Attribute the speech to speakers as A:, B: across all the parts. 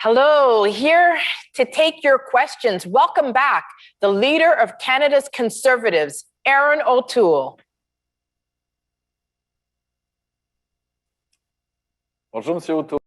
A: Hello, here to take your questions. Welcome back, the Leader of Canada's Conservatives, Erin O'Toole.
B: Bonjour, Monsieur O'Toole.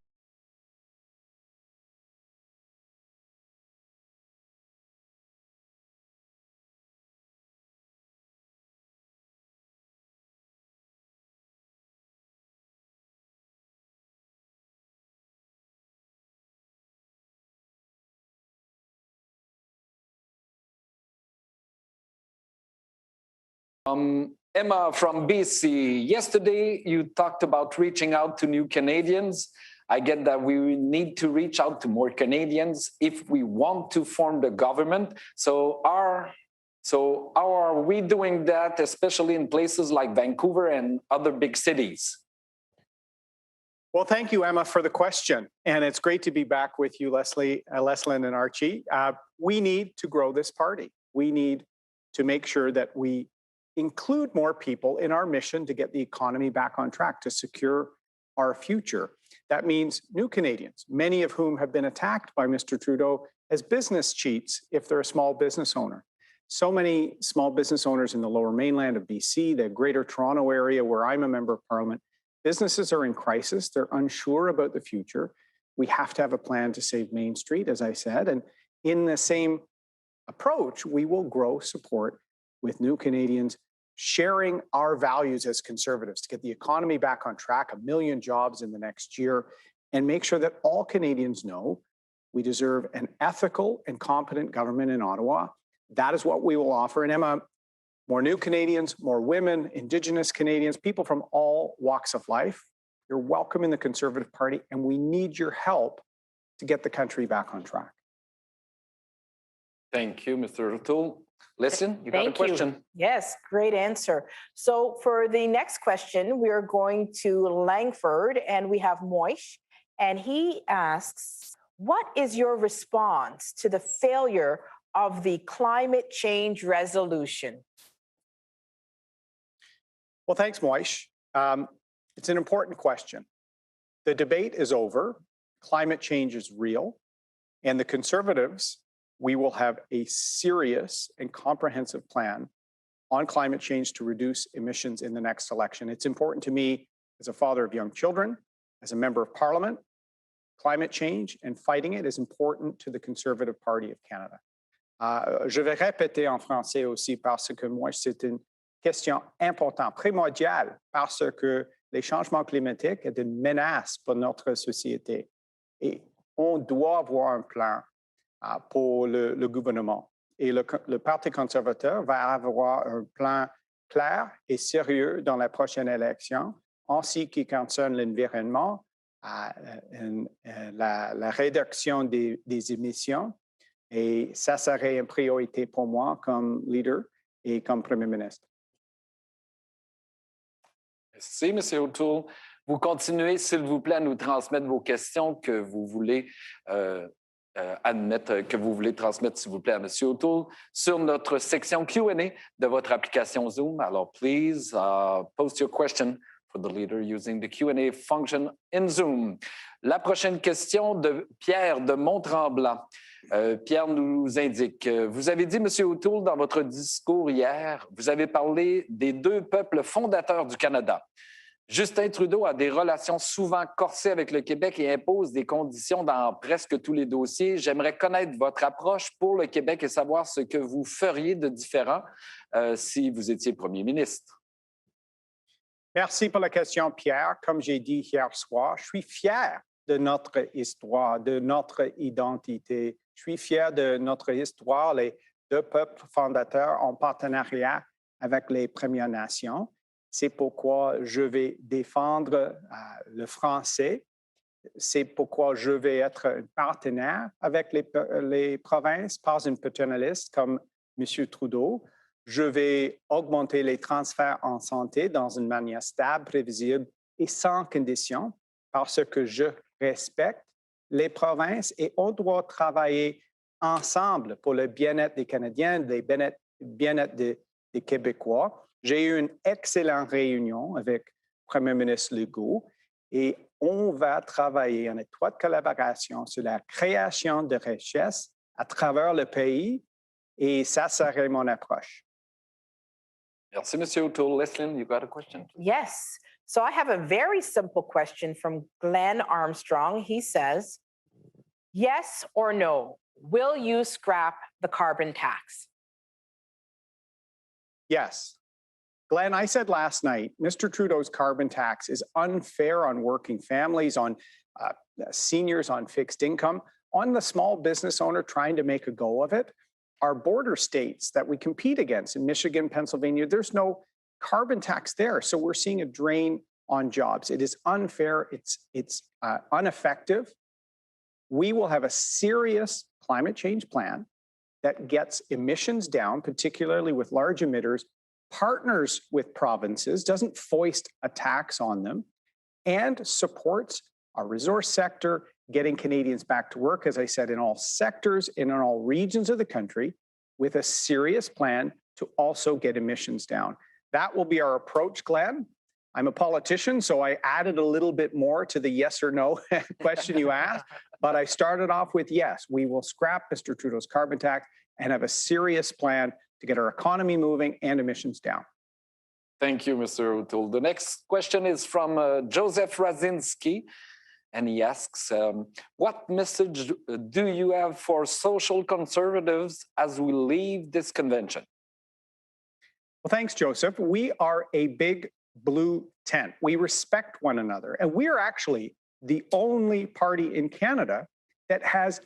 B: Emma from BC, yesterday you talked about reaching out to new Canadians. I get that we need to reach out to more Canadians if we want to form the government. So how are we doing that, especially in places like Vancouver and other big cities?
C: Well, thank you, Emma, for the question. And it's great to be back with you, Leslyn and Archie. We need to grow this party. We need to make sure that we include more people in our mission to get the economy back on track, to secure our future. That means new Canadians, many of whom have been attacked by Mr. Trudeau as business cheats if they're a small business owner. So many small business owners in the Lower Mainland of BC, the Greater Toronto area where I'm a member of Parliament, businesses are in crisis. They're unsure about the future. We have to have a plan to save Main Street, as I said. And in the same approach, we will grow support with new Canadians sharing our values as Conservatives to get the economy back on track, 1 million jobs in the next year, and make sure that all Canadians know we deserve an ethical and competent government in Ottawa. That is what we will offer. And Emma, more new Canadians, more women, Indigenous Canadians, people from all walks of life, you're welcome in the Conservative Party, and we need your help to get the country back on track.
B: Thank you, Mr. O'Toole. Listen, you got a question.
A: Yes, great answer. So for the next question, we are going to Langford, and we have Moish, and he asks, what is your response to the failure of the climate change resolution?
C: Well, thanks, Moish. It's an important question. The debate is over. Climate change is real. And the Conservatives, we will have a serious and comprehensive plan on climate change to reduce emissions in the next election. It's important to me as a father of young children, as a member of Parliament. Climate change and fighting it is important to the Conservative Party of Canada. Je vais répéter en français aussi parce que moi, c'est une question importante, primordiale, parce que les changements climatiques sont une menace pour notre société. Et on doit avoir un plan pour le gouvernement. Et le Parti conservateur va avoir un plan clair et sérieux dans la prochaine élection, en ce qui concerne l'environnement, la réduction des émissions. Et ça serait une priorité pour moi comme leader et comme Premier ministre.
B: Merci, M. O'Toole. Vous continuez, s'il vous plaît, à nous transmettre vos questions que vous voulez que vous voulez transmettre, s'il vous plaît, à M. O'Toole sur notre section Q&A de votre application Zoom. Alors, please post your question for the leader using the Q&A function in Zoom. La prochaine question de Pierre de Mont-Tremblant. Pierre nous indique, vous avez dit, M. O'Toole, dans votre discours hier, vous avez parlé des deux peuples fondateurs du Canada. Justin Trudeau a des relations souvent corsées avec le Québec et impose des conditions dans presque tous les dossiers. J'aimerais connaître votre approche pour le Québec et savoir ce que vous feriez de différent si vous étiez premier ministre.
C: Merci pour la question, Pierre. Comme j'ai dit hier soir, je suis fier de notre histoire, de notre identité. Je suis fier de notre histoire, les deux peuples fondateurs en partenariat avec les Premières Nations. C'est pourquoi je vais défendre le français. C'est pourquoi je vais être un partenaire avec les provinces, pas un paternaliste comme M. Trudeau. Je vais augmenter les transferts en santé dans une manière stable, prévisible et sans condition parce que je respecte les provinces et on doit travailler ensemble pour le bien-être des Canadiens, le bien-être des Québécois. J'ai eu une excellente réunion avec le Premier ministre Legault et on va travailler en étroite collaboration sur la création de richesses à travers le pays et ça serait mon approche.
B: Merci, Monsieur O'Toole. Leslyn, you got a question?
A: Yes. So I have a very simple question from Glenn Armstrong. He says, yes or no, will you scrap the carbon tax?
C: Yes. Glenn, I said last night, Mr. Trudeau's carbon tax is unfair on working families, on seniors on fixed income, on the small business owner trying to make a go of it. Our border states that we compete against in Michigan, Pennsylvania, there's no carbon tax there. So we're seeing a drain on jobs. It is unfair. It's ineffective. We will have a serious climate change plan that gets emissions down, particularly with large emitters, partners with provinces, doesn't foist a tax on them, and supports our resource sector, getting Canadians back to work, as I said, in all sectors and in all regions of the country, with a serious plan to also get emissions down. That will be our approach, Glenn. I'm a politician, so I added a little bit more to the yes or no question you asked, but I started off with yes, we will scrap Mr. Trudeau's carbon tax and have a serious plan to get our economy moving and emissions down.
B: Thank you, Mr. O'Toole. The next question is from Joseph Razinski, and he asks, what message do you have for social conservatives as we leave this convention?
C: Well, thanks, Joseph. We are a big blue tent. We respect one another, and we are actually the only party in Canada that has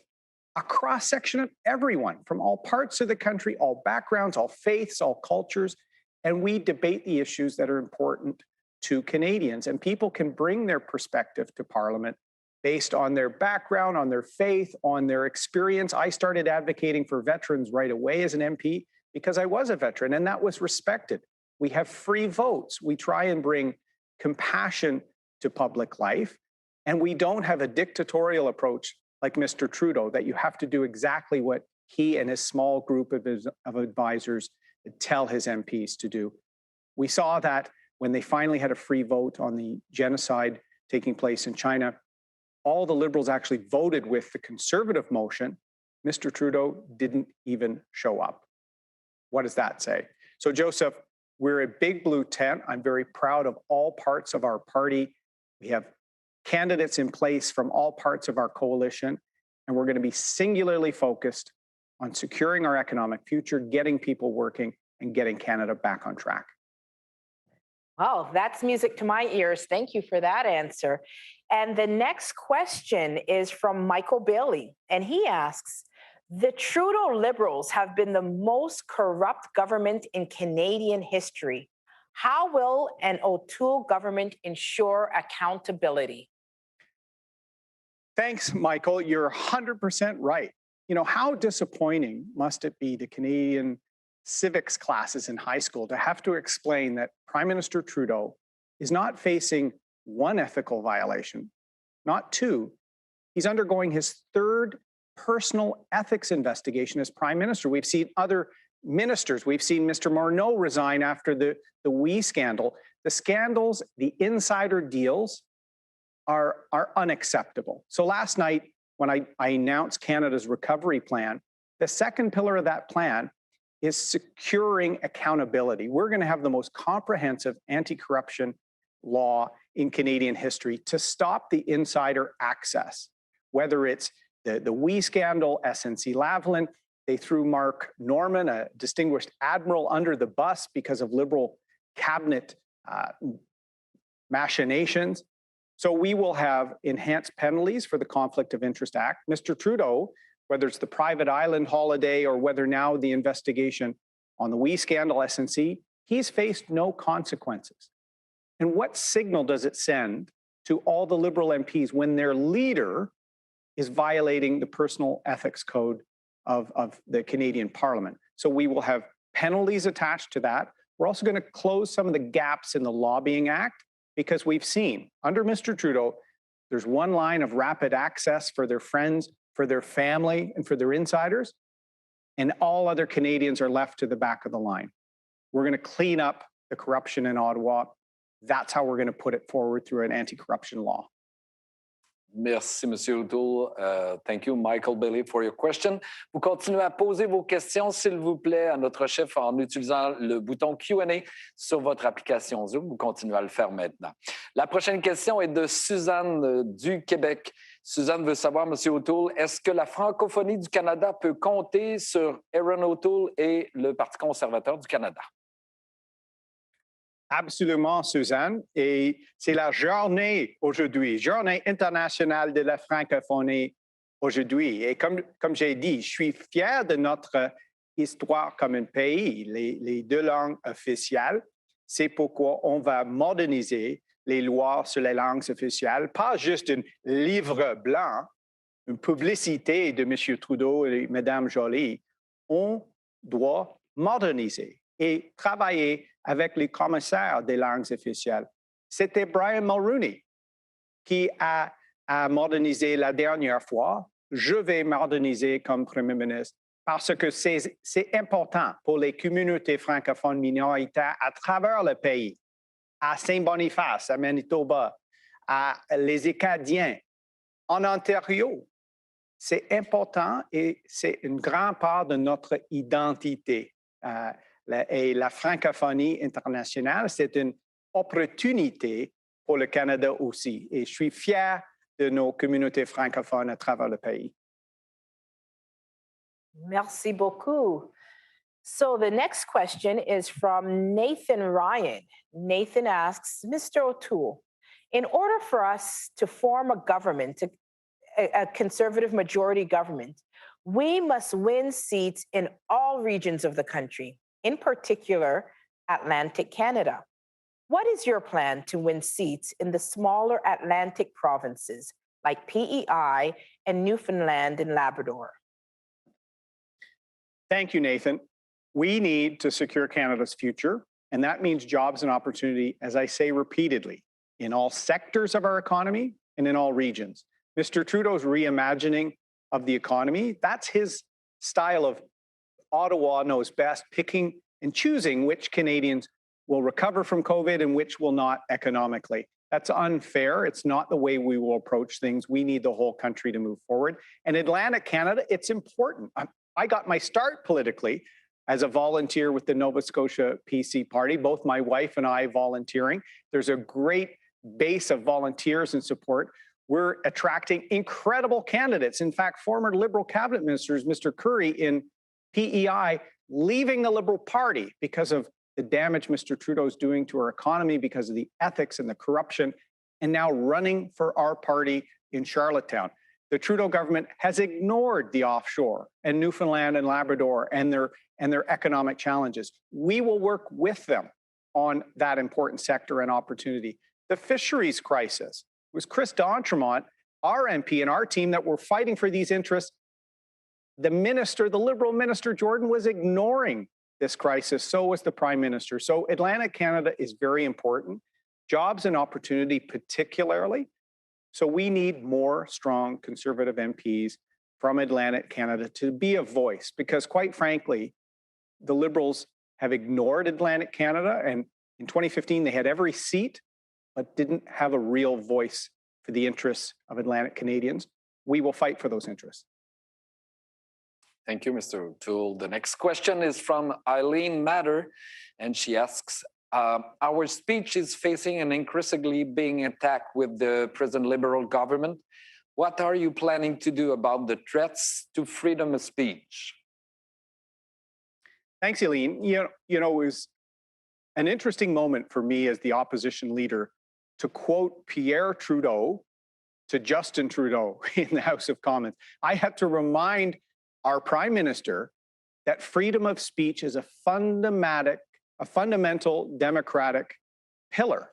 C: a cross-section of everyone from all parts of the country, all backgrounds, all faiths, all cultures, and we debate the issues that are important to Canadians. And people can bring their perspective to Parliament based on their background, on their faith, on their experience. I started advocating for veterans right away as an MP because I was a veteran, and that was respected. We have free votes. We try and bring compassion to public life, and we don't have a dictatorial approach like Mr. Trudeau, that you have to do exactly what he and his small group of advisors tell his MPs to do. We saw that when they finally had a free vote on the genocide taking place in China. All the Liberals actually voted with the Conservative motion. Mr. Trudeau didn't even show up. What does that say? So, Joseph, we're a big blue tent. I'm very proud of all parts of our party. We have candidates in place from all parts of our coalition, and we're going to be singularly focused on securing our economic future, getting people working, and getting Canada back on track.
A: Well, that's music to my ears. Thank you for that answer. And the next question is from Michael Bailey, and he asks, the Trudeau Liberals have been the most corrupt government in Canadian history. How will an O'Toole government ensure accountability?
C: Thanks, Michael. You're 100% right. You know, how disappointing must it be to Canadian civics classes in high school to have to explain that Prime Minister Trudeau is not facing one ethical violation, not two. He's undergoing his third personal ethics investigation as Prime Minister. We've seen other ministers. We've seen Mr. Morneau resign after the WE scandal. The scandals, the insider deals are unacceptable. So last night, when I announced Canada's recovery plan, the second pillar of that plan is securing accountability. We're going to have the most comprehensive anti-corruption law in Canadian history to stop the insider access, whether it's the WE scandal, SNC-Lavalin. They threw Mark Norman, a distinguished admiral, under the bus because of Liberal cabinet machinations. So we will have enhanced penalties for the Conflict of Interest Act. Mr. Trudeau, whether it's the private island holiday or whether now the investigation on the WE scandal, SNC, he's faced no consequences. And what signal does it send to all the Liberal MPs when their leader is violating the personal ethics code of the Canadian Parliament? So we will have penalties attached to that. We're also going to close some of the gaps in the Lobbying Act, because we've seen under Mr. Trudeau, there's one line of rapid access for their friends, for their family, and for their insiders, and all other Canadians are left to the back of the line. We're going to clean up the corruption in Ottawa. That's how we're going to put it forward through an anti-corruption law.
B: Merci, M. O'Toole. Thank you, Michael Bailey, for your question. Vous continuez à poser vos questions, s'il vous plaît, à notre chef en utilisant le bouton Q&A sur votre application Zoom. Vous continuez à le faire maintenant. La prochaine question est de Suzanne du Québec. Suzanne veut savoir, M. O'Toole, est-ce que la francophonie du Canada peut compter sur Erin O'Toole et le Parti conservateur du Canada?
C: Absolument, Suzanne. Et c'est la journée aujourd'hui, journée internationale de la francophonie aujourd'hui. Et comme j'ai dit, je suis fier de notre histoire comme un pays, les deux langues officielles. C'est pourquoi on va moderniser les lois sur les langues officielles, pas juste un livre blanc, une publicité de M. Trudeau et Mme Joly. On doit moderniser et travailler avec les commissaires des langues officielles. C'était Brian Mulroney qui a modernisé la dernière fois. Je vais moderniser comme Premier ministre parce que c'est important pour les communautés francophones minoritaires à travers le pays, à Saint-Boniface, à Manitoba, à les Acadiens, en Ontario. C'est important et c'est une grande part de notre identité. Et la francophonie internationale, c'est une opportunité pour le Canada aussi. Et je suis fier de nos communautés francophones à travers le pays.
A: Merci beaucoup. So the next question is from Nathan Ryan. Nathan asks, Mr. O'Toole, in order for us to form a government, a conservative majority government, we must win seats in all regions of the country, in particular, Atlantic Canada. What is your plan to win seats in the smaller Atlantic provinces like PEI and Newfoundland and Labrador?
C: Thank you, Nathan. We need to secure Canada's future, and that means jobs and opportunity, as I say repeatedly, in all sectors of our economy and in all regions. Mr. Trudeau's reimagining of the economy, that's his style of Ottawa knows best, picking and choosing which Canadians will recover from COVID and which will not economically. That's unfair. It's not the way we will approach things. We need the whole country to move forward. And Atlantic Canada, it's important. I got my start politically as a volunteer with the Nova Scotia PC Party, both my wife and I volunteering. There's a great base of volunteers and support. We're attracting incredible candidates. In fact, former Liberal cabinet ministers, Mr. Curry in PEI, leaving the Liberal Party because of the damage Mr. Trudeau is doing to our economy, because of the ethics and the corruption, and now running for our party in Charlottetown. The Trudeau government has ignored the offshore and Newfoundland and Labrador and their economic challenges. We will work with them on that important sector and opportunity. The fisheries crisis was Chris D'Entremont, our MP, and our team that were fighting for these interests. The minister, the Liberal minister, Jordan, was ignoring this crisis. So was the Prime Minister. So Atlantic Canada is very important. Jobs and opportunity particularly. So we need more strong Conservative MPs from Atlantic Canada to be a voice, because quite frankly, the Liberals have ignored Atlantic Canada, and in 2015 they had every seat but didn't have a real voice for the interests of Atlantic Canadians. We will fight for those interests.
B: Thank you, Mr. O'Toole. The next question is from Eileen Matter, and she asks, our speech is facing an increasingly being attacked with the present Liberal government. What are you planning to do about the threats to freedom of speech?
C: Thanks, Eileen. You know, it was an interesting moment for me as the opposition leader to quote Pierre Trudeau to Justin Trudeau in the House of Commons. I had to remind our Prime Minister that freedom of speech is a fundamental democratic pillar.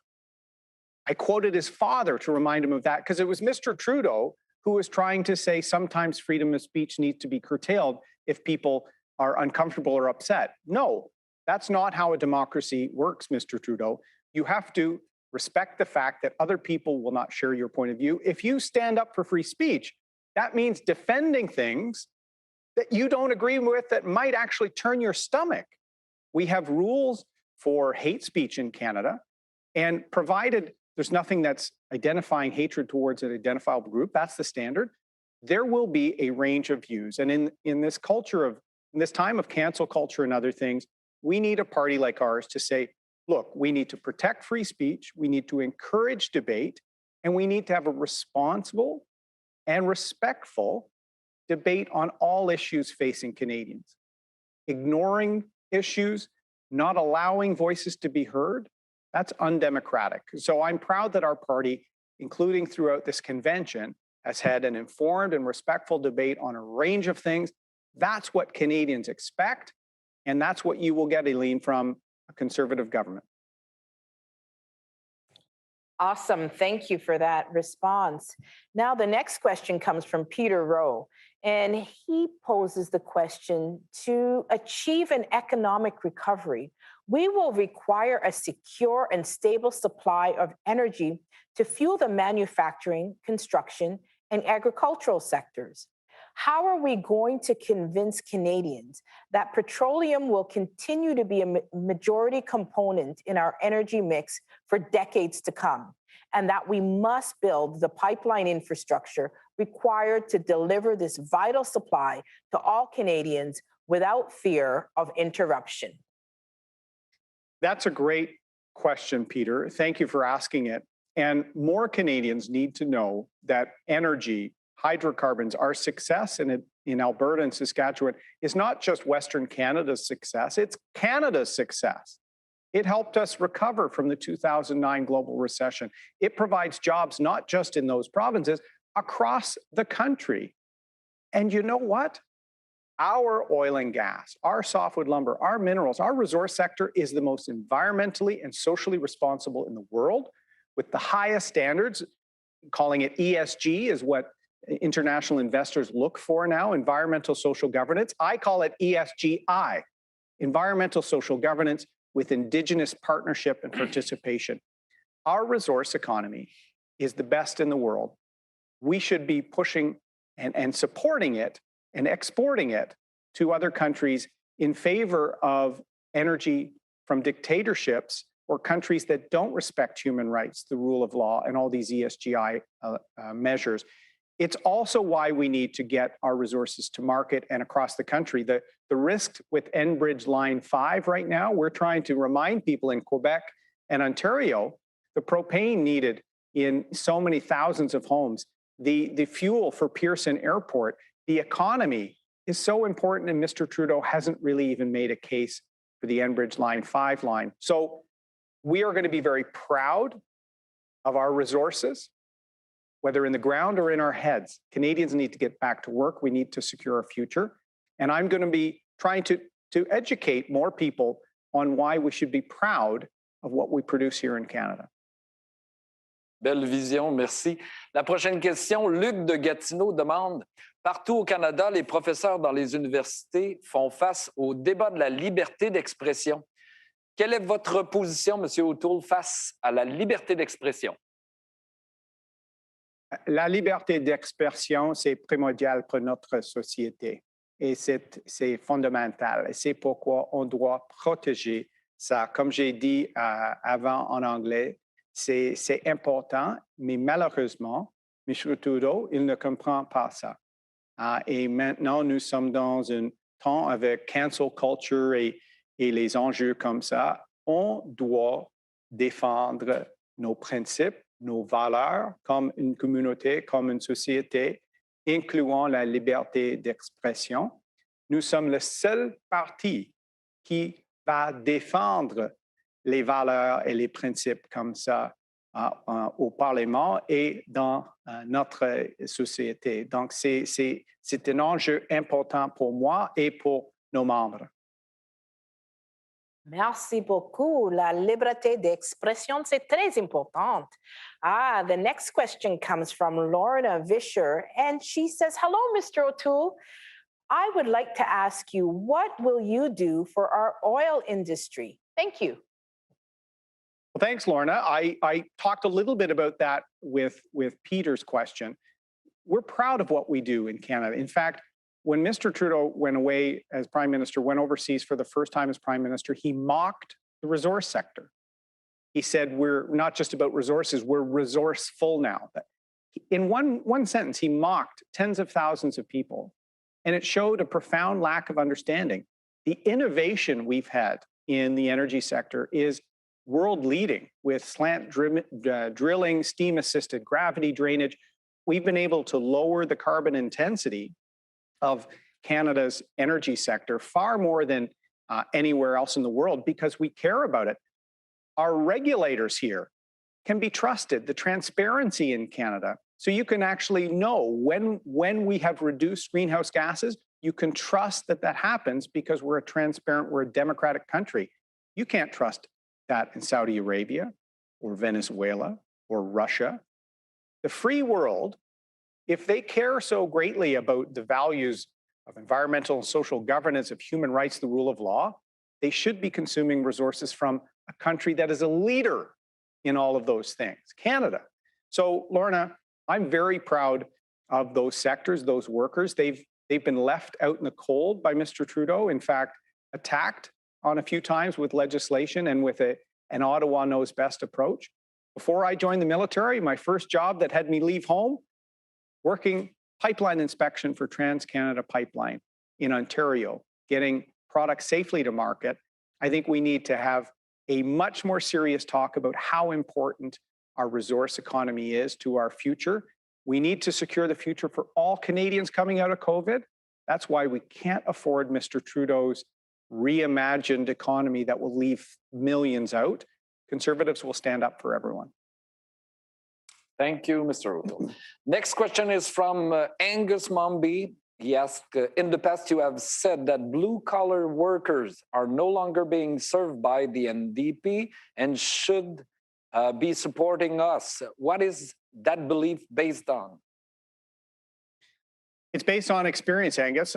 C: I quoted his father to remind him of that, because it was Mr. Trudeau who was trying to say sometimes freedom of speech needs to be curtailed if people are uncomfortable or upset. No, that's not how a democracy works, Mr. Trudeau. You have to respect the fact that other people will not share your point of view. If you stand up for free speech, that means defending things that you don't agree with that might actually turn your stomach. We have rules for hate speech in Canada, and provided There's nothing that's identifying hatred towards an identifiable group. That's the standard. There will be a range of views. And in this culture of, in this time of cancel culture and other things, we need a party like ours to say, look, we need to protect free speech, we need to encourage debate, and we need to have a responsible and respectful debate on all issues facing Canadians. Ignoring issues, not allowing voices to be heard, that's undemocratic. So I'm proud that our party, including throughout this convention, has had an informed and respectful debate on a range of things. That's what Canadians expect, and that's what you will get, Eileen, from a Conservative government.
A: Awesome. Thank you for that response. Now, the next question comes from Peter Rowe, and he poses the question: to achieve an economic recovery, we will require a secure and stable supply of energy to fuel the manufacturing, construction, and agricultural sectors. How are we going to convince Canadians that petroleum will continue to be a majority component in our energy mix for decades to come, and that we must build the pipeline infrastructure required to deliver this vital supply to all Canadians without fear of interruption?
C: That's a great question, Peter. Thank you for asking it. And more Canadians need to know that energy, hydrocarbons, our success in Alberta and Saskatchewan is not just Western Canada's success, it's Canada's success. It helped us recover from the 2009 global recession. It provides jobs not just in those provinces, across the country. And you know what? Our oil and gas, our softwood lumber, our minerals, our resource sector is the most environmentally and socially responsible in the world, with the highest standards. Calling it ESG is what international investors look for now, environmental social governance. I call it ESGI, environmental social governance with Indigenous partnership and participation. Our resource economy is the best in the world. We should be pushing and supporting it and exporting it to other countries in favor of energy from dictatorships or countries that don't respect human rights, the rule of law, and all these ESGI measures. It's also why we need to get our resources to market and across the country. The risk with Enbridge Line 5 right now, we're trying to remind people in Quebec and Ontario, the propane needed in so many thousands of homes, the fuel for Pearson Airport, the economy is so important, and Mr. Trudeau hasn't really even made a case for the Enbridge Line 5 line. So we are going to be very proud of our resources, whether in the ground or in our heads. Canadians need to get back to work. We need to secure our future. And I'm going to be trying to educate more people on why we should be proud of what we produce here in Canada.
B: Belle vision, merci. La prochaine question, Luc de Gatineau demande: partout au Canada, les professeurs dans les universités font face au débat de la liberté d'expression. Quelle est votre position, M. O'Toole, face à la liberté d'expression?
C: La liberté d'expression, c'est primordial pour notre société et c'est fondamental. Et c'est pourquoi on doit protéger ça. Comme j'ai dit avant en anglais, c'est important, mais malheureusement, M. Trudeau, il ne comprend pas ça. Et maintenant, nous sommes dans un temps avec cancel culture et les enjeux comme ça. On doit défendre nos principes, nos valeurs comme une communauté, comme une société, incluant la liberté d'expression. Nous sommes le seul parti qui va défendre les valeurs et les principes comme ça au Parlement et dans notre société. Donc, c'est un enjeu important pour moi et pour nos membres.
A: Merci beaucoup. La liberté d'expression, c'est très importante. The next question comes from Lorna Vischer, and she says, hello, Mr. O'Toole. I would like to ask you, what will you do for our oil industry? Thank you.
C: Well, thanks, Lorna. I talked a little bit about that with Peter's question. We're proud of what we do in Canada. In fact, when Mr. Trudeau went away as Prime Minister, went overseas for the first time as Prime Minister, he mocked the resource sector. He said, we're not just about resources, we're resourceful now. In one sentence, he mocked tens of thousands of people, and it showed a profound lack of understanding. The innovation we've had in the energy sector is world leading with slant drilling, steam assisted gravity drainage. We've been able to lower the carbon intensity of Canada's energy sector far more than anywhere else in the world because we care about it. Our regulators here can be trusted, the transparency in Canada. So you can actually know when we have reduced greenhouse gases, you can trust that that happens because we're a democratic country. You can't trust that in Saudi Arabia or Venezuela or Russia. The free world, if they care so greatly about the values of environmental and social governance, of human rights, the rule of law, they should be consuming resources from a country that is a leader in all of those things, Canada. So, Lorna, I'm very proud of those sectors, those workers. They've been left out in the cold by Mr. Trudeau, in fact, attacked on a few times with legislation and with an Ottawa knows best approach. Before I joined the military, my first job that had me leave home, working pipeline inspection for TransCanada Pipeline in Ontario, getting products safely to market. I think we need to have a much more serious talk about how important our resource economy is to our future. We need to secure the future for all Canadians coming out of COVID. That's why we can't afford Mr. Trudeau's reimagined economy that will leave millions out. Conservatives will stand up for everyone.
B: Thank you, Mr. O'Toole. Next question is from Angus Momby. He asked, in the past, you have said that blue-collar workers are no longer being served by the NDP and should be supporting us. What is that belief based on?
C: It's based on experience, Angus,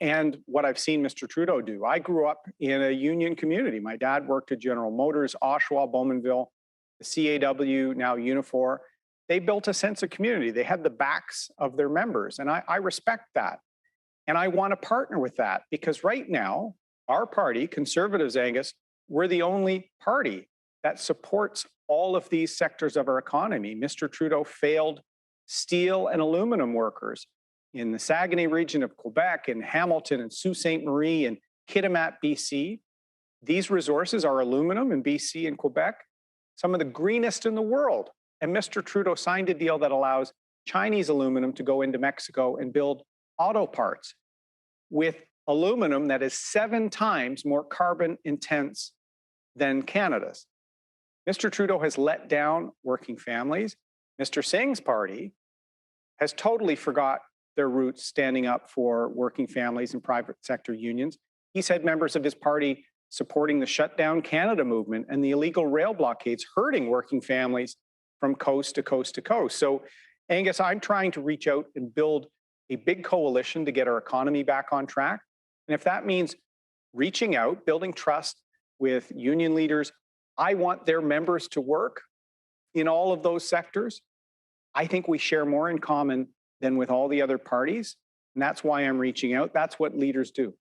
C: and what I've seen Mr. Trudeau do. I grew up in a union community. My dad worked at General Motors, Oshawa, Bowmanville, the CAW, now Unifor. They built a sense of community. They had the backs of their members, and I respect that. And I want to partner with that because right now, our party, Conservatives, Angus, we're the only party that supports all of these sectors of our economy. Mr. Trudeau failed steel and aluminum workers in the Saguenay region of Quebec, in Hamilton and Sault Ste. Marie and Kitimat, BC. These resources are aluminum in BC and Quebec, some of the greenest in the world. And Mr. Trudeau signed a deal that allows Chinese aluminum to go into Mexico and build auto parts with aluminum that is 7 times more carbon intense than Canada's. Mr. Trudeau has let down working families. Mr. Singh's party has totally forgot their roots standing up for working families and private sector unions. He's had members of his party supporting the Shutdown Canada movement and the illegal rail blockades hurting working families from coast to coast to coast. So, Angus, I'm trying to reach out and build a big coalition to get our economy back on track. And if that means reaching out, building trust with union leaders, I want their members to work in all of those sectors. I think we share more in common than with all the other parties. And that's why I'm reaching out. That's what leaders do.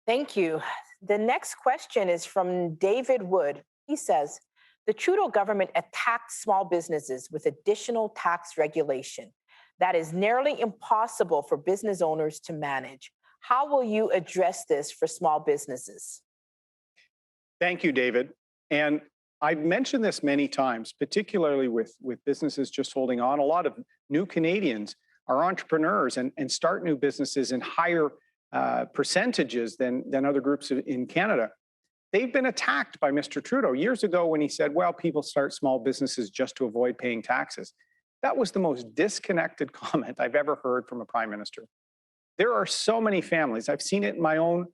A: Thank you. The next question is from David Wood. He says, the Trudeau government attacked small businesses with additional tax regulation that is nearly impossible for business owners to manage. How will you address this for small businesses?
C: Thank you, David. And I've mentioned this many times, particularly with businesses just holding on. A lot of new Canadians are entrepreneurs and start new businesses in higher percentages than other groups in Canada. They've been attacked by Mr. Trudeau years ago when he said, well, people start small businesses just to avoid paying taxes. That was the most disconnected comment I've ever heard from a prime minister. There are so many families, I've seen it in my own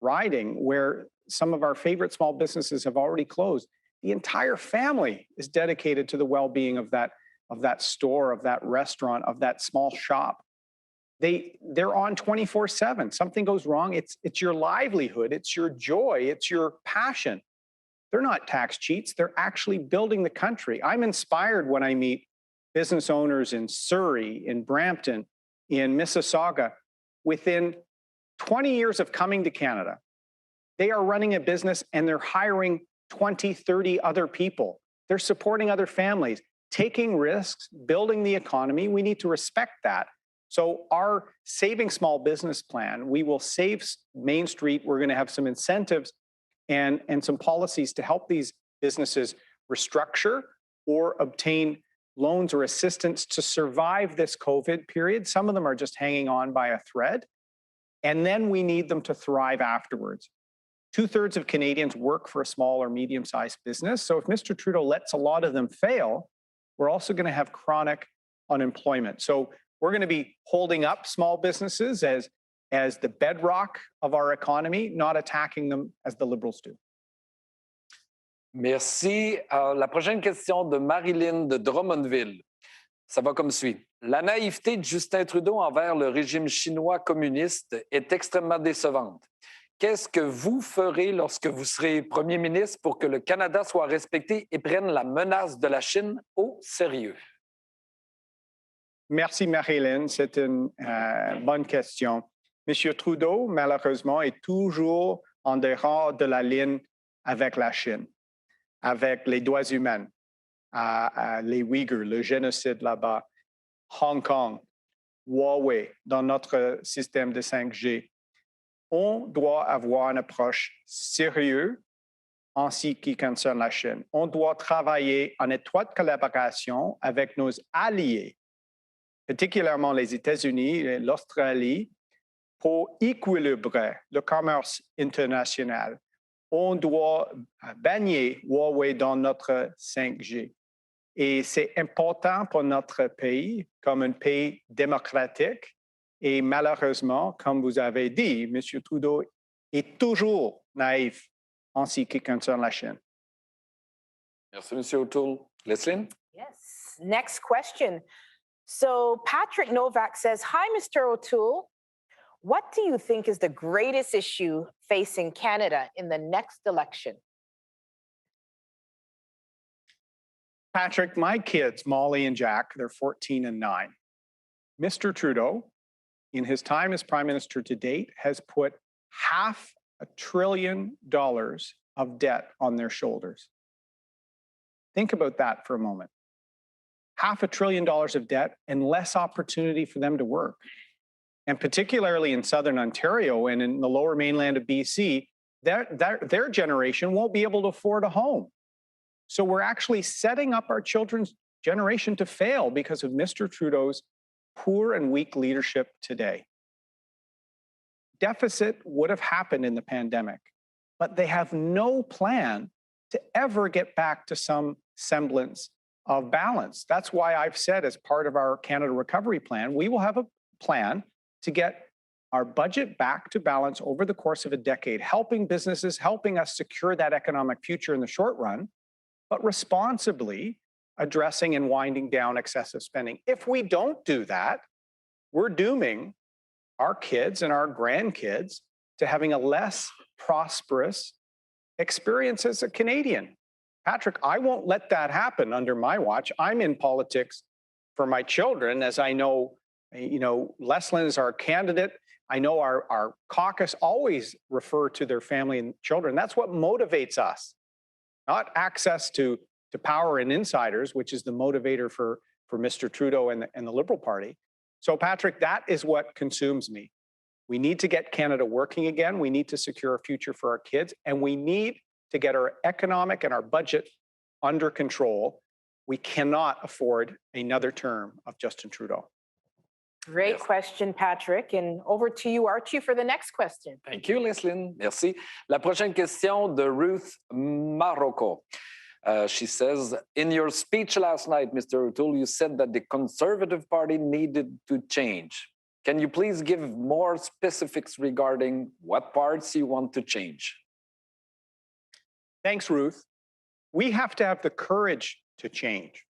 C: riding, where some of our favorite small businesses have already closed. The entire family is dedicated to the well-being of that store, of that restaurant, of that small shop. They're on 24/7. Something goes wrong, it's your livelihood, it's your joy, it's your passion. They're not tax cheats. They're actually building the country. I'm inspired when I meet business owners in Surrey, in Brampton, in Mississauga. Within 20 years of coming to Canada, They are running a business and they're hiring 20, 30 other people. They're supporting other families, taking risks, building the economy. We need to respect that. So our Saving Small Business Plan, we will save Main Street. We're going to have some incentives and some policies to help these businesses restructure or obtain loans or assistance to survive this COVID period. Some of them are just hanging on by a thread. And then we need them to thrive afterwards. 2/3 of Canadians work for a small or medium-sized business. So if Mr. Trudeau lets a lot of them fail, we're also going to have chronic unemployment. So we're going to be holding up small businesses as the bedrock of our economy, not attacking them as the Liberals do.
B: Merci. La prochaine question de Marilyn de Drummondville. Ça va comme suit. La naïveté de Justin Trudeau envers le régime chinois communiste est extrêmement décevante. Qu'est-ce que vous ferez lorsque vous serez premier ministre pour que le Canada soit respecté et prenne la menace de la Chine au sérieux?
C: Merci, Marilyn. C'est une bonne question. Monsieur Trudeau, malheureusement, est toujours en dehors de la ligne avec la Chine, avec les droits humains, les Ouïghours, le génocide là-bas, Hong Kong, Huawei, dans notre système de 5G. On doit avoir une approche sérieuse en ce qui concerne la Chine. On doit travailler en étroite collaboration avec nos alliés, particulièrement les États-Unis et l'Australie, pour équilibrer le commerce international. On doit bannir Huawei dans notre 5G. Et c'est important pour notre pays, comme un pays démocratique. Et malheureusement, comme vous avez dit, M. Trudeau est toujours naïf en ce qui concerne la Chine.
B: Merci, M. O'Toole. Leslie?
A: Yes. Next question. So Patrick Novak says, hi, Mr. O'Toole. What do you think is the greatest issue facing Canada in the next election?
C: Patrick, my kids, Molly and Jack, they're 14 and 9. Mr. Trudeau, in his time as Prime Minister to date, has put $500 billion of debt on their shoulders. Think about that for a moment. $500 billion of debt and less opportunity for them to work. And particularly in Southern Ontario and in the lower mainland of BC, their generation won't be able to afford a home. So we're actually setting up our children's generation to fail because of Mr. Trudeau's poor and weak leadership today. Deficit would have happened in the pandemic, but they have no plan to ever get back to some semblance of balance. That's why I've said, as part of our Canada Recovery Plan, we will have a plan to get our budget back to balance over the course of a decade, helping businesses, helping us secure that economic future in the short run, but responsibly addressing and winding down excessive spending. If we don't do that, we're dooming our kids and our grandkids to having a less prosperous experience as a Canadian. Patrick, I won't let that happen under my watch. I'm in politics for my children, as I know, Leslin is our candidate. I know our caucus always refer to their family and children. That's what motivates us, not access to power and insiders, which is the motivator for Mr. Trudeau and the Liberal Party. So, Patrick, that is what consumes me. We need to get Canada working again. We need to secure a future for our kids, and we need to get our economic and our budget under control. We cannot afford another term of Justin Trudeau.
A: Great question, Patrick. And over to you, Archie, for the next question.
B: Thank you, Leslie. Merci. La prochaine question de Ruth Marocco. She says, in your speech last night, Mr. O'Toole, you said that the Conservative Party needed to change. Can you please give more specifics regarding what parts you want to change?
C: Thanks, Ruth. We have to have the courage to change.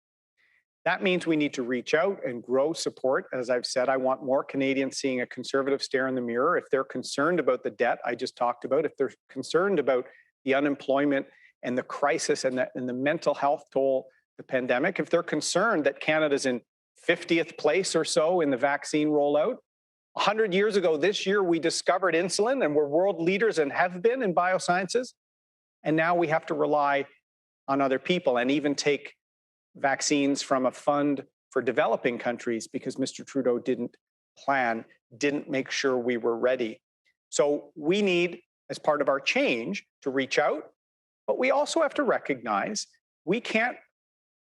C: That means we need to reach out and grow support. As I've said, I want more Canadians seeing a Conservative stare in the mirror. If they're concerned about the debt I just talked about, if they're concerned about the unemployment and the crisis and the mental health toll, the pandemic, if they're concerned that Canada's in 50th place or so in the vaccine rollout, 100 years ago this year, we discovered insulin and we're world leaders and have been in biosciences. And now we have to rely on other people and even take vaccines from a fund for developing countries because Mr. Trudeau didn't make sure we were ready. So we need, as part of our change, to reach out, but we also have to recognize we can't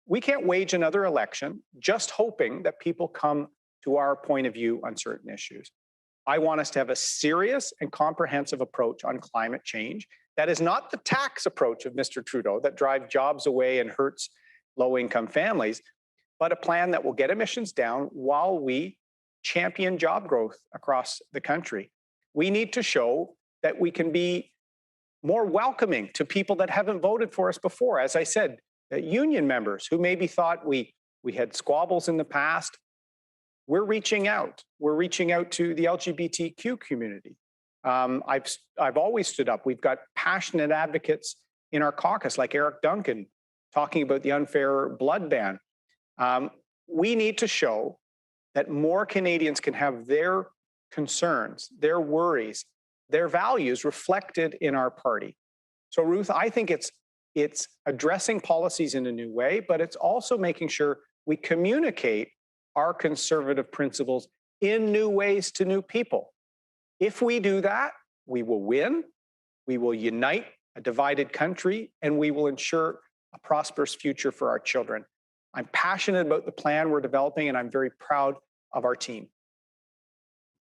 C: wage another election just hoping that people come to our point of view on certain issues. I want us to have a serious and comprehensive approach on climate change. That is not the tax approach of Mr. Trudeau that drives jobs away and hurts low-income families, but a plan that will get emissions down while we champion job growth across the country. We need to show that we can be more welcoming to people that haven't voted for us before. As I said, union members who maybe thought we had squabbles in the past. We're reaching out. We're reaching out to the LGBTQ community. I've always stood up. We've got passionate advocates in our caucus, like Eric Duncan, talking about the unfair blood ban. We need to show that more Canadians can have their concerns, their worries, their values reflected in our party. So, Ruth, I think it's addressing policies in a new way, but it's also making sure we communicate our conservative principles in new ways to new people. If we do that, we will win, we will unite a divided country, and we will ensure a prosperous future for our children. I'm passionate about the plan we're developing, and I'm very proud of our team.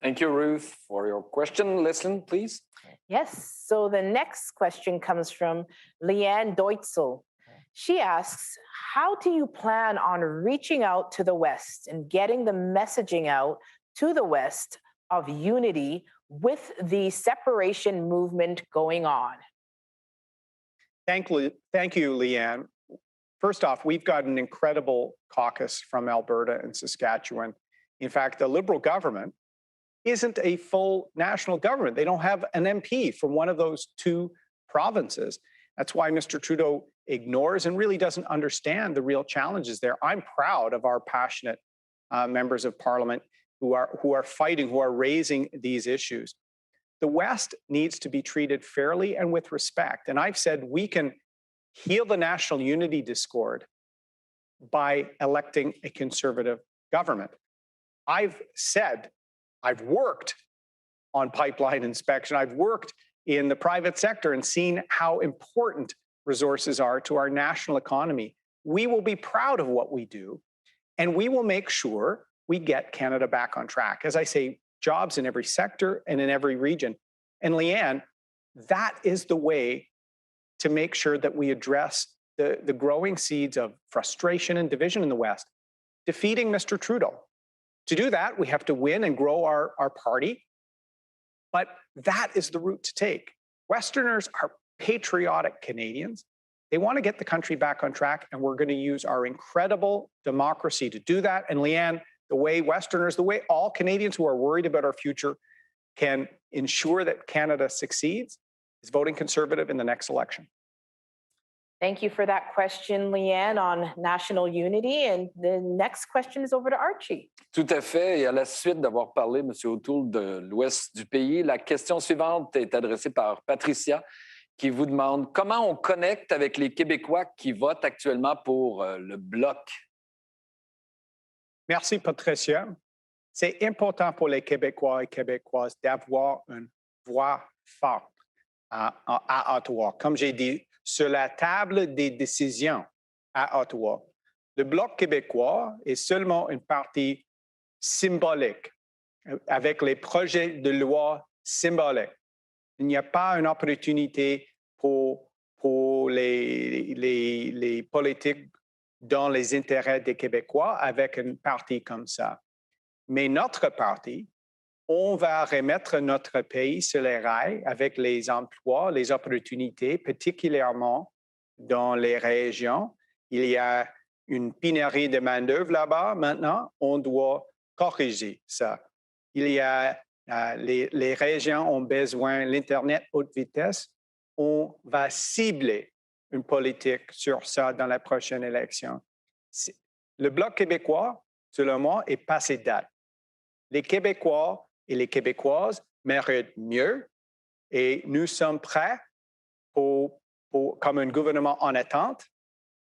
B: Thank you, Ruth, for your question. Listen, please.
A: Yes. So the next question comes from Leanne Deutzel. She asks, how do you plan on reaching out to the West and getting the messaging out to the West of unity with the separation movement going on?
C: Thank you, Leanne. First off, we've got an incredible caucus from Alberta and Saskatchewan. In fact, the Liberal government isn't a full national government. They don't have an MP from one of those two provinces. That's why Mr. Trudeau ignores and really doesn't understand the real challenges there. I'm proud of our passionate members of Parliament who are fighting, who are raising these issues. The West needs to be treated fairly and with respect. And I've said we can heal the national unity discord by electing a conservative government. I've said, I've worked on pipeline inspection. I've worked in the private sector and seen how important resources are to our national economy. We will be proud of what we do, and we will make sure we get Canada back on track. As I say, jobs in every sector and in every region. And Leanne, that is the way to make sure that we address the growing seeds of frustration and division in the West, defeating Mr. Trudeau. To do that, we have to win and grow our party. But that is the route to take. Westerners are patriotic Canadians. They want to get the country back on track, and we're going to use our incredible democracy to do that. And Leanne, the way Westerners, the way all Canadians who are worried about our future can ensure that Canada succeeds is voting Conservative in the next election.
A: Thank you for that question, Leanne, on national unity. And the next question is over to Archie.
B: Tout à fait. Et à la suite d'avoir parlé, M. O'Toole, de l'ouest du pays, la question suivante est adressée par Patricia, qui vous demande comment on connecte avec les Québécois qui votent actuellement pour le Bloc.
C: Merci, Patricia. C'est important pour les Québécois et Québécoises d'avoir une voix forte à Ottawa. Comme j'ai dit, sur la table des décisions à Ottawa, le Bloc québécois est seulement une partie symbolique, avec les projets de loi symboliques. Il n'y a pas une opportunité pour les politiques dans les intérêts des Québécois avec un parti comme ça. Mais notre parti, on va remettre notre pays sur les rails avec les emplois, les opportunités, particulièrement dans les régions. Il y a une pénurie de main-d'œuvre là-bas. Maintenant, on doit corriger ça. Il y a les régions ont besoin de l'Internet haute vitesse. On va cibler une politique sur ça dans la prochaine élection. Le Bloc québécois, selon moi, est passé date. Les Québécois et les Québécoises méritent mieux et nous sommes prêts comme un gouvernement en attente,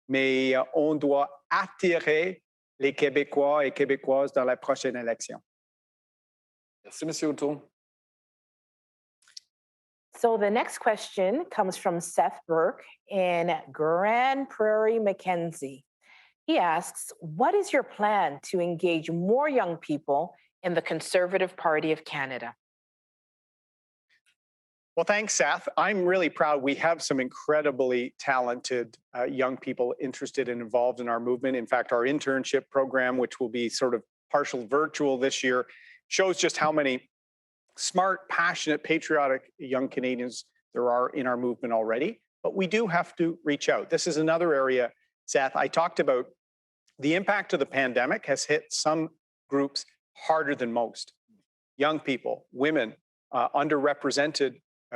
C: mais on doit attirer les Québécois et Québécoises dans la prochaine élection.
B: Merci, M. O'Toole.
A: So the next question comes from Seth Burke in Grand Prairie, Mackenzie. He asks, what is your plan to engage more young people in the Conservative Party of Canada?
C: Well, thanks, Seth. I'm really proud. We have some incredibly talented young people interested and involved in our movement. In fact, our internship program, which will be sort of partial virtual this year, shows just how many smart, passionate, patriotic young Canadians there are in our movement already. But we do have to reach out. This is another area, Seth, I talked about. The impact of the pandemic has hit some groups harder than most. Young people, women, underrepresented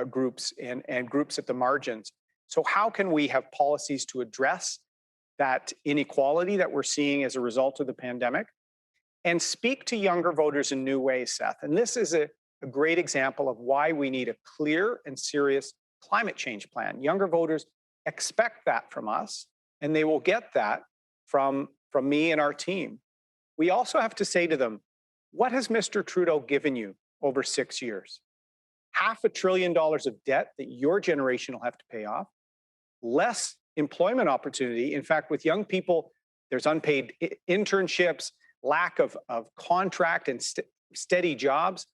C: groups and groups at the margins. So how can we have policies to address that inequality that we're seeing as a result of the pandemic and speak to younger voters in new ways, Seth? And this is a great example of why we need a clear and serious climate change plan. Younger voters expect that from us, and they will get that from me and our team. We also have to say to them, what has Mr. Trudeau given you over 6 years? $500 billion of debt that your generation will have to pay off, less employment opportunity. In fact, with young people, there's unpaid internships, lack of contract and steady jobs.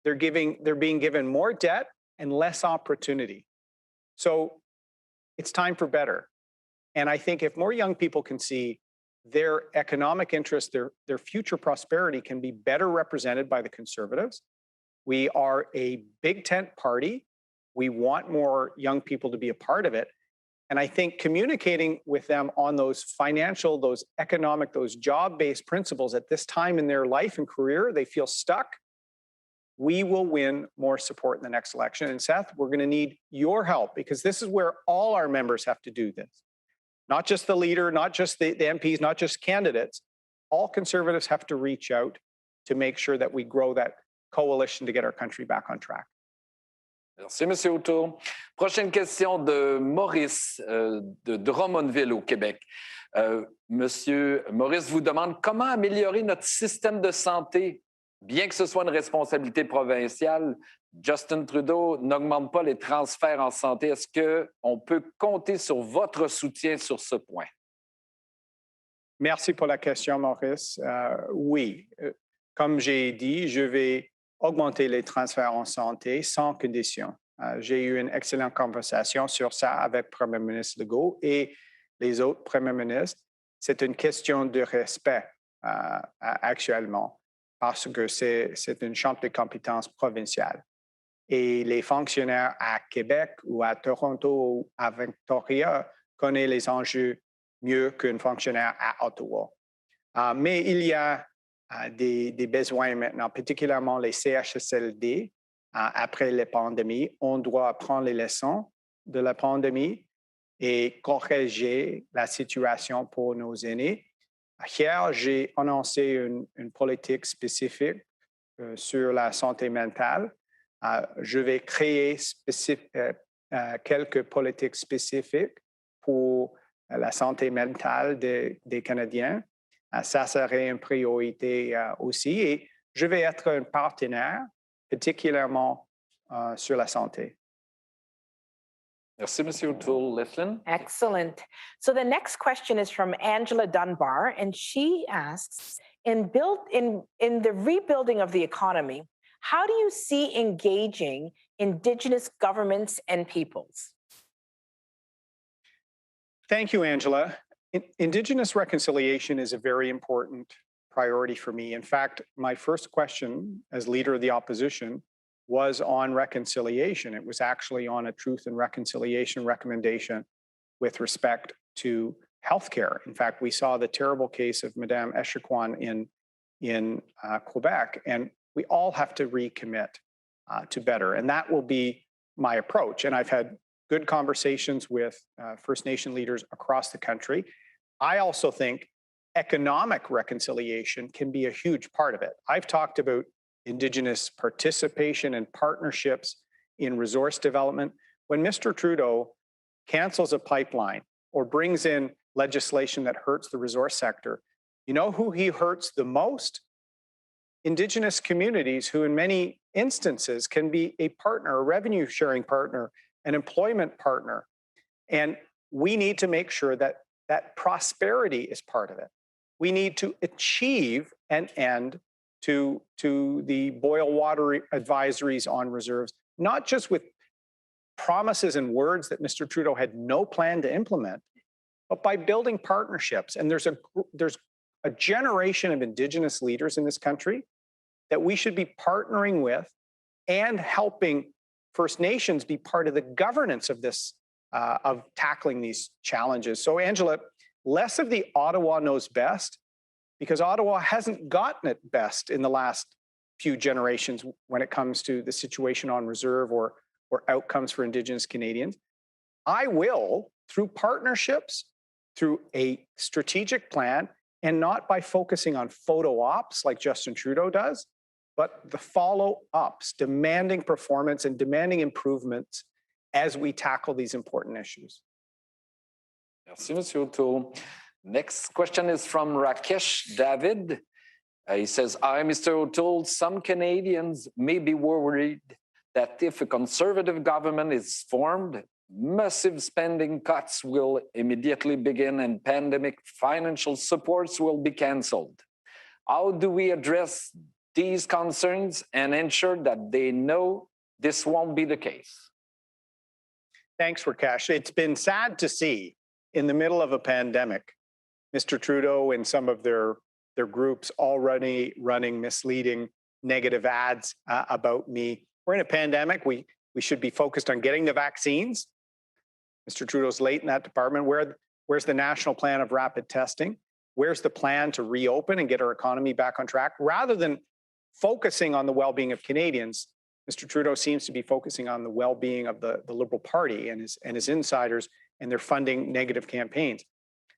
C: They're being given more debt and less opportunity. So it's time for better. And I think if more young people can see their economic interests, their future prosperity can be better represented by the Conservatives. We are a big tent party. We want more young people to be a part of it. And I think communicating with them on those financial, those economic, those job-based principles at this time in their life and career, they feel stuck, we will win more support in the next election. And Seth, we're going to need your help because this is where all our members have to do this. Not just the leader, not just the MPs, not just candidates. All Conservatives have to reach out to make sure that we grow that coalition to get our country back on track.
B: Merci, M. O'Toole. Prochaine question de Maurice de Drummondville au Québec. Monsieur Maurice vous demande comment améliorer notre système de santé. Bien que ce soit une responsabilité provinciale, Justin Trudeau n'augmente pas les transferts en santé. Est-ce qu'on peut compter sur votre soutien sur ce point?
C: Merci pour la question, Maurice. Oui, comme j'ai dit, je vais augmenter les transferts en santé sans condition. J'ai eu une excellente conversation sur ça avec le Premier ministre Legault et les autres Premiers ministres. C'est une question de respect actuellement parce que c'est une chambre de compétences provinciale. Et les fonctionnaires à Québec ou à Toronto ou à Victoria connaissent les enjeux mieux qu'un fonctionnaire à Ottawa. Mais il y a des besoins maintenant, particulièrement les CHSLD. Après la pandémie, on doit apprendre les leçons de la pandémie et corriger la situation pour nos aînés. Hier, j'ai annoncé une politique spécifique sur la santé mentale. Je vais créer quelques politiques spécifiques pour la santé mentale des Canadiens. Ça serait une priorité aussi. Et je vais être un partenaire, particulièrement sur la santé.
B: Merci, M. O'Toole. Leslyn?
A: Excellent. So the next question is from Angela Dunbar, and she asks, in the rebuilding of the economy, how do you see engaging Indigenous governments and peoples?
C: Thank you, Angela. Indigenous reconciliation is a very important priority for me. In fact, my first question as Leader of the Opposition was on reconciliation. It was actually on a Truth and Reconciliation recommendation with respect to healthcare. In fact, we saw the terrible case of Madame Echequan in Quebec, and we all have to recommit to better. And that will be my approach. And I've had good conversations with First Nation leaders across the country. I also think economic reconciliation can be a huge part of it. I've talked about Indigenous participation and partnerships in resource development. When Mr. Trudeau cancels a pipeline or brings in legislation that hurts the resource sector, you know who he hurts the most? Indigenous communities, who in many instances can be a partner, a revenue sharing partner, an employment partner. And we need to make sure that that prosperity is part of it. We need to achieve an end to the boil water advisories on reserves, not just with promises and words that Mr. Trudeau had no plan to implement, but by building partnerships. And there's a generation of Indigenous leaders in this country that we should be partnering with and helping First Nations be part of the governance of this, of tackling these challenges. So, Angela, less of the Ottawa knows best, because Ottawa hasn't gotten it best in the last few generations when it comes to the situation on reserve or outcomes for Indigenous Canadians. I will, through partnerships, through a strategic plan, and not by focusing on photo ops like Justin Trudeau does, but the follow-ups, demanding performance and demanding improvements as we tackle these important issues.
B: Merci, Monsieur O'Toole. Next question is from Rakesh David. He says, "Hi, Mr. O'Toole. Some Canadians may be worried that if a Conservative government is formed, massive spending cuts will immediately begin and pandemic financial supports will be cancelled. How do we address these concerns and ensure that they know this won't be the case?"
C: Thanks, Rakesh. It's been sad to see in the middle of a pandemic, Mr. Trudeau and some of their groups already running misleading negative ads about me. We're in a pandemic. We should be focused on getting the vaccines. Mr. Trudeau's late in that department. Where's the national plan of rapid testing? Where's the plan to reopen and get our economy back on track? Rather than focusing on the well-being of Canadians, Mr. Trudeau seems to be focusing on the well-being of the Liberal Party and his insiders, and they're funding negative campaigns.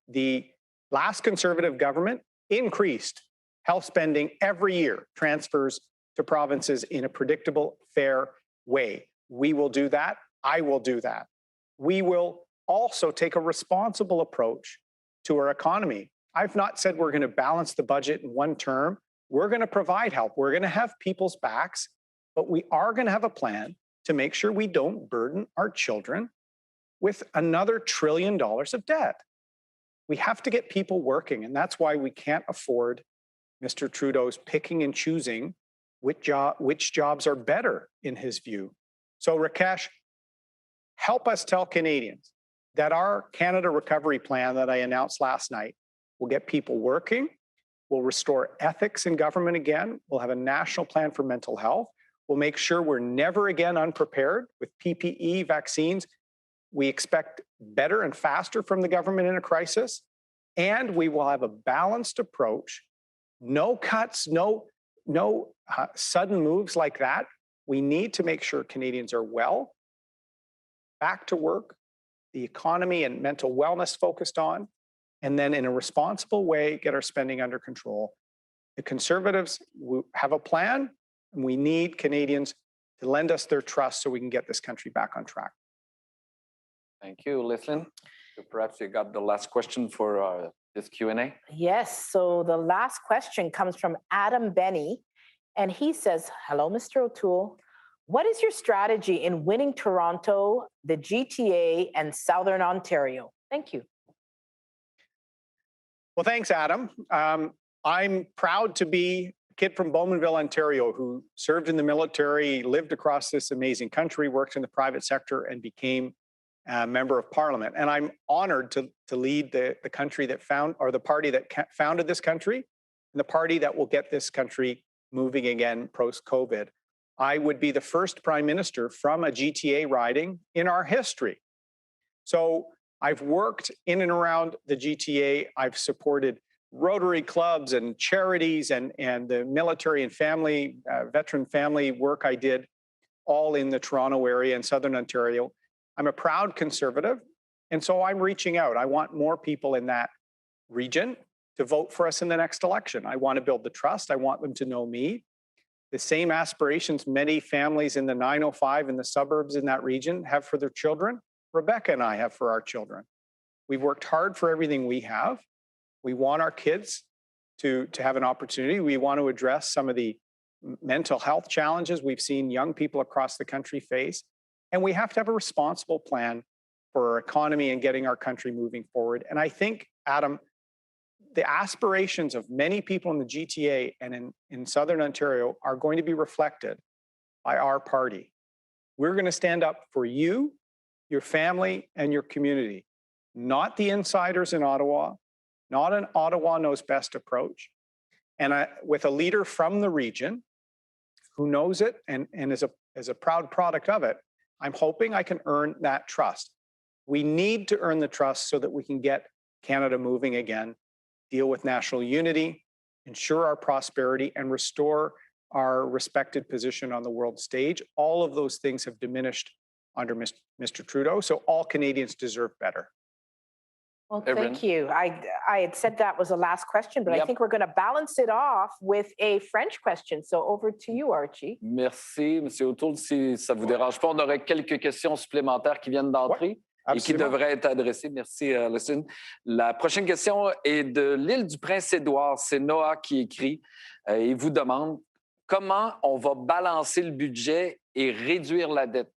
C: The last Conservative government increased health spending every year, transfers to provinces in a predictable, fair way. We will do that. I will do that. We will also take a responsible approach to our economy. I've not said we're going to balance the budget in one term. We're going to provide help. We're going to have people's backs, but we are going to have a plan to make sure we don't burden our children with another $1 trillion of debt. We have to get people working, and that's why we can't afford Mr. Trudeau's picking and choosing which jobs are better in his view. So, Rakesh, help us tell Canadians that our Canada Recovery Plan that I announced last night will get people working, will restore ethics in government again, we'll have a national plan for mental health, we'll make sure we're never again unprepared with PPE, vaccines. We expect better and faster from the government in a crisis, and we will have a balanced approach. No cuts, no sudden moves like that. We need to make sure Canadians are well, back to work, the economy and mental wellness focused on, and then in a responsible way, get our spending under control. The Conservatives have a plan, and we need Canadians to lend us their trust so we can get this country back on track.
B: Thank you, Leslyn. So perhaps you got the last question for this Q&A.
A: Yes, so the last question comes from Adam Benny, and he says, "Hello, Mr. O'Toole. What is your strategy in winning Toronto, the GTA, and Southern Ontario?" Thank you.
C: Well, thanks, Adam. I'm proud to be a kid from Bowmanville, Ontario, who served in the military, lived across this amazing country, worked in the private sector, and became a member of parliament. And I'm honored to lead the country that the party that founded this country, and the party that will get this country moving again post-COVID. I would be the first prime minister from a GTA riding in our history. So I've worked in and around the GTA. I've supported Rotary clubs and charities and the military and family, veteran family work I did all in the Toronto area and Southern Ontario. I'm a proud Conservative, and so I'm reaching out. I want more people in that region to vote for us in the next election. I want to build the trust. I want them to know me. the same aspirations many families in the 905 in the suburbs in that region have for their children, Rebecca and I have for our children. We've worked hard for everything we have. We want our kids to have an opportunity. We want to address some of the mental health challenges we've seen young people across the country face. And we have to have a responsible plan for our economy and getting our country moving forward. And I think, Adam, the aspirations of many people in the GTA and in Southern Ontario are going to be reflected by our party. We're going to stand up for you, your family, and your community, not the insiders in Ottawa, not an Ottawa knows best approach. And with a leader from the region who knows it and is a proud product of it, I'm hoping I can earn that trust. We need to earn the trust so that we can get Canada moving again, deal with national unity, ensure our prosperity, and restore our respected position on the world stage. All of those things have diminished under Mr. Trudeau, so all Canadians deserve better.
A: Well, thank you. I had said that was the last question, but I think we're going to balance it off with a French question. So over to you, Archie.
B: Merci, M. O'Toole. Si ça ne vous dérange pas, on aurait quelques questions supplémentaires qui viennent d'entrer. Et qui devraient être adressées. Merci, Leslie. La prochaine question est de l'île du Prince-Édouard. C'est Noah qui écrit et vous demande comment on va balancer le budget et réduire la dette.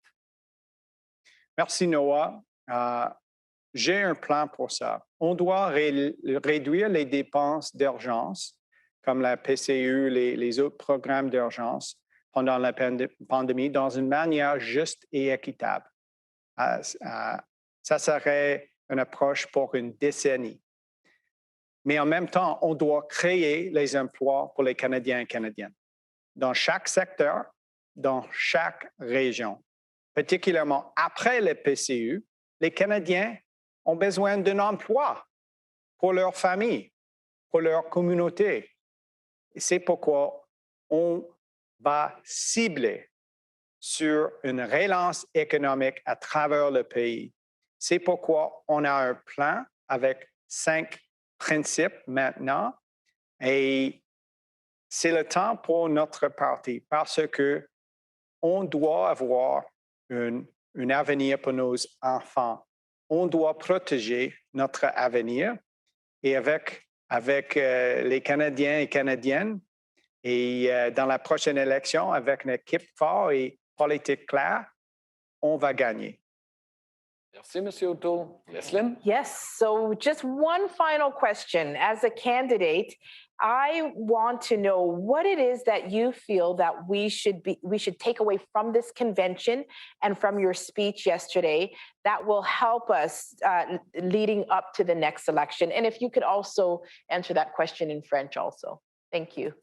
C: Merci, Noah. J'ai un plan pour ça. On doit réduire les dépenses d'urgence, comme la PCU, les autres programmes d'urgence pendant la pandémie, dans une manière juste et équitable. Ça serait une approche pour une décennie. Mais en même temps, on doit créer les emplois pour les Canadiens et Canadiennes, dans chaque secteur, dans chaque région. Particulièrement après le PCU, les Canadiens ont besoin d'un emploi pour leur famille, pour leur communauté. Et c'est pourquoi on va cibler sur une relance économique à travers le pays. C'est pourquoi on a un plan avec 5 principes maintenant. Et c'est le temps pour notre parti parce qu'on doit avoir un avenir pour nos enfants. On doit protéger notre avenir. Et avec les Canadiens et Canadiennes, et dans la prochaine élection, avec une équipe forte et politique claire, on va gagner.
B: Merci, M. O'Toole. Leslie?
A: Yes, so just one final question. As a candidate, I want to know what it is that you feel that we should take away from this convention and from your speech yesterday that will help us leading up to the next election. And if you could also answer that question in French also. Thank you.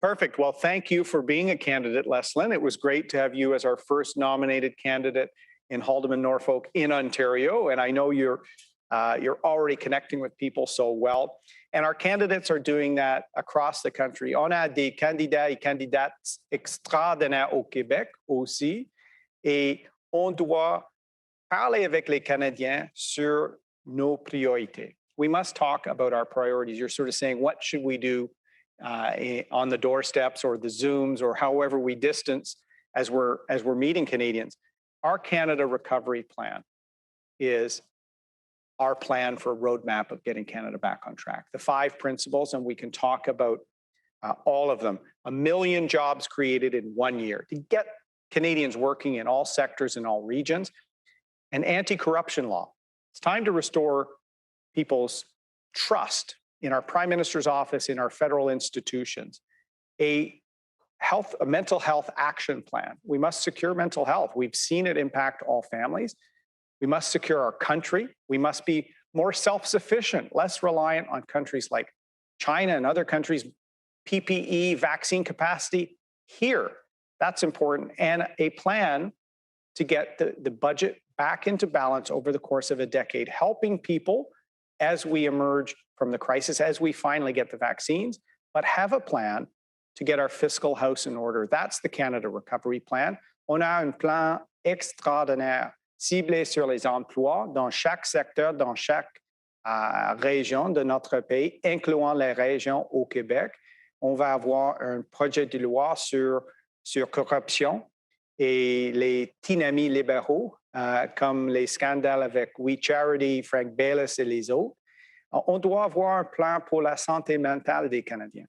C: Perfect. Well, thank you for being a candidate, Leslyn. It was great to have you as our first nominated candidate in Haldimand, Norfolk, in Ontario. And I know you're already connecting with people so well. And our candidates are doing that across the country. On a des candidats et candidates extraordinaires au Québec aussi. Et on doit parler avec les Canadiens sur nos priorités. We must talk about our priorities. You're sort of saying, what should we do on the doorsteps or the Zooms or however we distance as we're meeting Canadians? Our Canada Recovery Plan is our plan for a roadmap of getting Canada back on track. The 5 principles, and we can talk about all of them. 1 million jobs created in 1 year to get Canadians working in all sectors and all regions. An anti-corruption law. It's time to restore people's trust in our Prime Minister's office, in our federal institutions. A mental health action plan. We must secure mental health. We've seen it impact all families. We must secure our country. We must be more self-sufficient, less reliant on countries like China and other countries. PPE, vaccine capacity here. That's important. And a plan to get the budget back into balance over the course of a decade, helping people as we emerge from the crisis, as we finally get the vaccines, but have a plan to get our fiscal house in order. That's the Canada Recovery Plan. On a un plan extraordinaire ciblé sur les emplois dans chaque secteur, dans chaque région de notre pays, incluant les régions au Québec. on va avoir un projet de loi sur corruption et les tinamis libéraux, comme les scandales avec We Charity, Frank Bayless et les autres. On doit avoir un plan pour la santé mentale des Canadiens.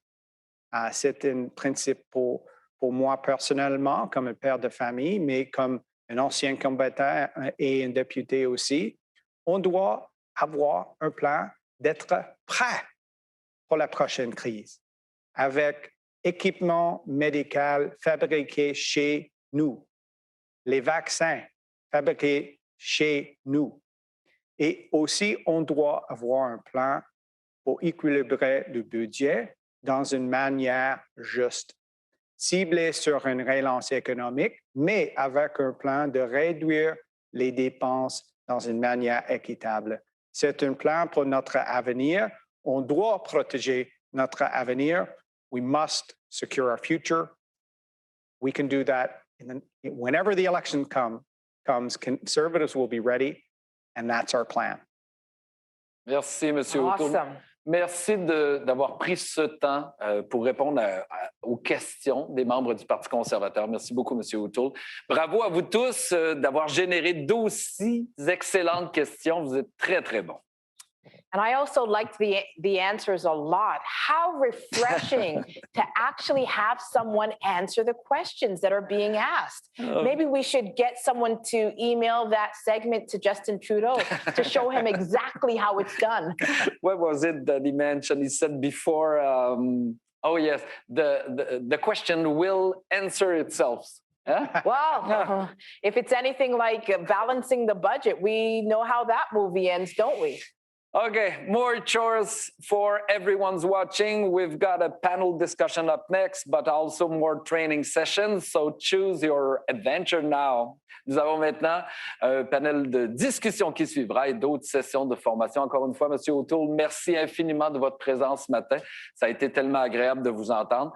C: C'est un principe pour moi personnellement, comme un père de famille, mais comme un ancien combattant et un député aussi. On doit avoir un plan d'être prêt pour la prochaine crise, avec équipement médical fabriqué chez nous, les vaccins fabriqués chez nous. Et aussi, on doit avoir un plan pour équilibrer le budget dans une manière juste, ciblé sur une relance économique, mais avec un plan de réduire les dépenses dans une manière équitable. C'est un plan pour notre avenir. On doit protéger notre avenir. We must secure our future. We can do that whenever the election comes. Conservatives will be ready, and that's our plan.
B: Merci, M. O'Toole.
A: Awesome.
B: Merci d'avoir pris ce temps pour répondre aux questions des membres du Parti conservateur. Merci beaucoup, M. O'Toole. Bravo à vous tous d'avoir généré d'aussi excellentes questions. Vous êtes très, très bons.
A: And I also liked the answers a lot. How refreshing to actually have someone answer the questions that are being asked. Maybe we should get someone to email that segment to Justin Trudeau to show him exactly how it's done.
B: What was it that he mentioned? He said before, oh yes, the question will answer itself. Huh?
A: Well, if it's anything like balancing the budget, we know how that movie ends, don't we?
B: Okay, more chores for everyone's watching. We've got a panel discussion up next, but also more training sessions. So choose your adventure now. Nous avons maintenant un panel de discussion qui suivra et d'autres sessions de formation. Encore une fois, M. O'Toole, merci infiniment de votre présence ce matin. Ça a été tellement agréable de vous entendre.